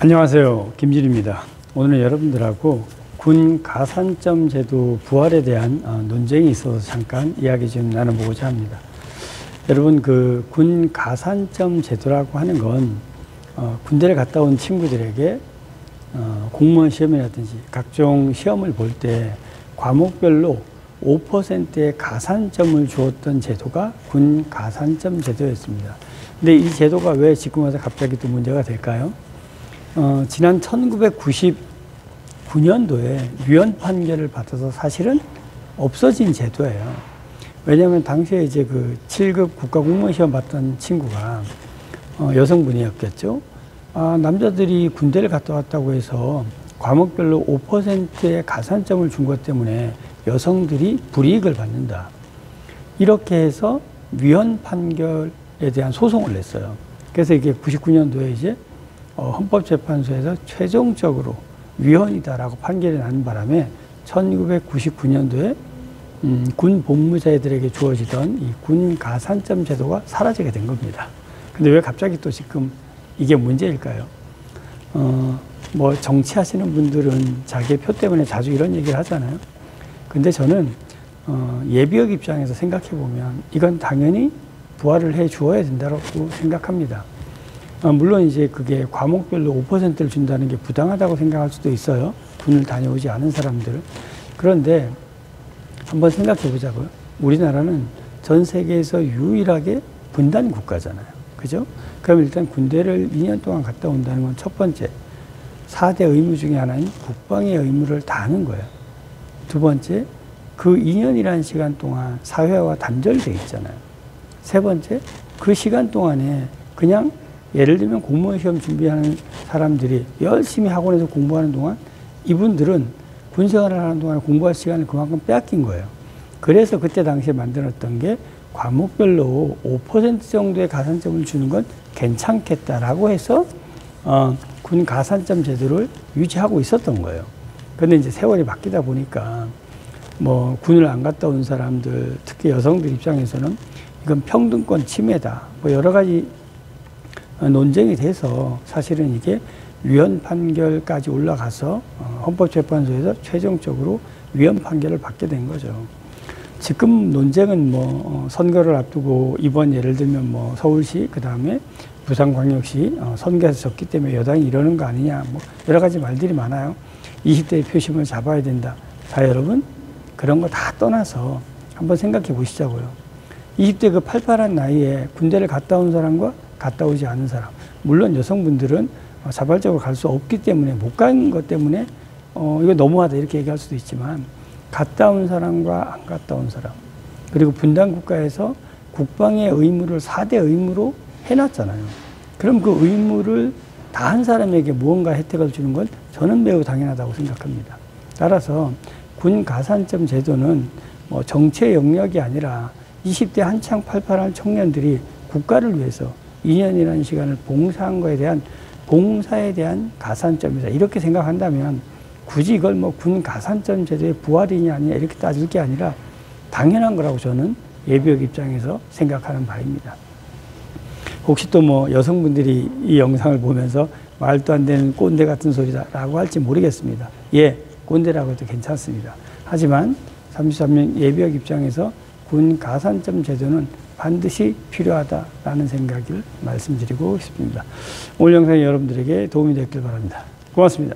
안녕하세요. 김진입니다. 오늘 여러분들하고 군 가산점 제도 부활에 대한 논쟁이 있어서 잠깐 이야기 좀 나눠보고자 합니다. 여러분, 그 군 가산점 제도라고 하는 건 군대를 갔다 온 친구들에게 공무원 시험이라든지 각종 시험을 볼 때 과목별로 5%의 가산점을 주었던 제도가 군 가산점 제도였습니다. 근데 이 제도가 왜 지금 와서 갑자기 또 문제가 될까요? 지난 1999년도에 위헌 판결을 받아서 사실은 없어진 제도예요. 왜냐하면 당시에 이제 그 7급 국가공무원 시험 봤던 친구가 여성분이었겠죠. 남자들이 군대를 갔다 왔다고 해서 과목별로 5%의 가산점을 준 것 때문에 여성들이 불이익을 받는다. 이렇게 해서 위헌 판결에 대한 소송을 냈어요. 그래서 이게 99년도에 이제 헌법재판소에서 최종적으로 위헌이다라고 판결이 나는 바람에 1999년도에 군 복무자들에게 주어지던 이 군 가산점 제도가 사라지게 된 겁니다. 근데 왜 갑자기 또 지금 이게 문제일까요? 뭐 정치하시는 분들은 자기의 표 때문에 자주 이런 얘기를 하잖아요. 근데 저는 예비역 입장에서 생각해 보면 이건 당연히 부활을 해 주어야 된다고 생각합니다. 물론 이제 그게 과목별로 5%를 준다는 게 부당하다고 생각할 수도 있어요. 군을 다녀오지 않은 사람들은. 그런데 한번 생각해 보자고요. 우리나라는 전 세계에서 유일하게 분단 국가잖아요. 그죠? 그럼 일단 군대를 2년 동안 갔다 온다는 건 첫 번째, 4대 의무 중에 하나인 국방의 의무를 다하는 거예요. 두 번째, 그 2년이라는 시간 동안 사회와 단절되어 있잖아요. 세 번째, 그 시간 동안에 그냥 예를 들면 공무원 시험 준비하는 사람들이 열심히 학원에서 공부하는 동안 이분들은 군 생활을 하는 동안 공부할 시간을 그만큼 빼앗긴 거예요. 그래서 그때 당시에 만들었던 게 과목별로 5% 정도의 가산점을 주는 건 괜찮겠다라고 해서 군 가산점 제도를 유지하고 있었던 거예요. 그런데 이제 세월이 바뀌다 보니까 뭐 군을 안 갔다 온 사람들, 특히 여성들 입장에서는 이건 평등권 침해다. 뭐 여러 가지 논쟁이 돼서 사실은 이게 위헌 판결까지 올라가서 헌법재판소에서 최종적으로 위헌 판결을 받게 된 거죠. 지금 논쟁은 뭐 선거를 앞두고 이번 예를 들면 뭐 서울시 그다음에 부산광역시 선거에서 졌기 때문에 여당이 이러는 거 아니냐 뭐 여러 가지 말들이 많아요. 20대의 표심을 잡아야 된다. 자, 여러분 그런 거 다 떠나서 한번 생각해 보시자고요. 20대 그 팔팔한 나이에 군대를 갔다 온 사람과 갔다 오지 않은 사람, 물론 여성분들은 자발적으로 갈 수 없기 때문에 못 간 것 때문에 이거 너무하다 이렇게 얘기할 수도 있지만 갔다 온 사람과 안 갔다 온 사람, 그리고 분단 국가에서 국방의 의무를 4대 의무로 해놨잖아요. 그럼 그 의무를 다 한 사람에게 무언가 혜택을 주는 건 저는 매우 당연하다고 생각합니다. 따라서 군 가산점 제도는 뭐 정치의 영역이 아니라 20대 한창 팔팔한 청년들이 국가를 위해서 2년이라는 시간을 봉사한 거에 대한 봉사에 대한 가산점이다. 이렇게 생각한다면 굳이 이걸 뭐 군 가산점 제도의 부활이냐 아니냐 이렇게 따질 게 아니라 당연한 거라고 저는 예비역 입장에서 생각하는 바입니다. 혹시 또 뭐 여성분들이 이 영상을 보면서 말도 안 되는 꼰대 같은 소리다라고 할지 모르겠습니다. 예, 꼰대라고 해도 괜찮습니다. 하지만 33년 예비역 입장에서 군 가산점 제도는 반드시 필요하다라는 생각을 말씀드리고 싶습니다. 오늘 영상이 여러분들에게 도움이 됐길 바랍니다. 고맙습니다.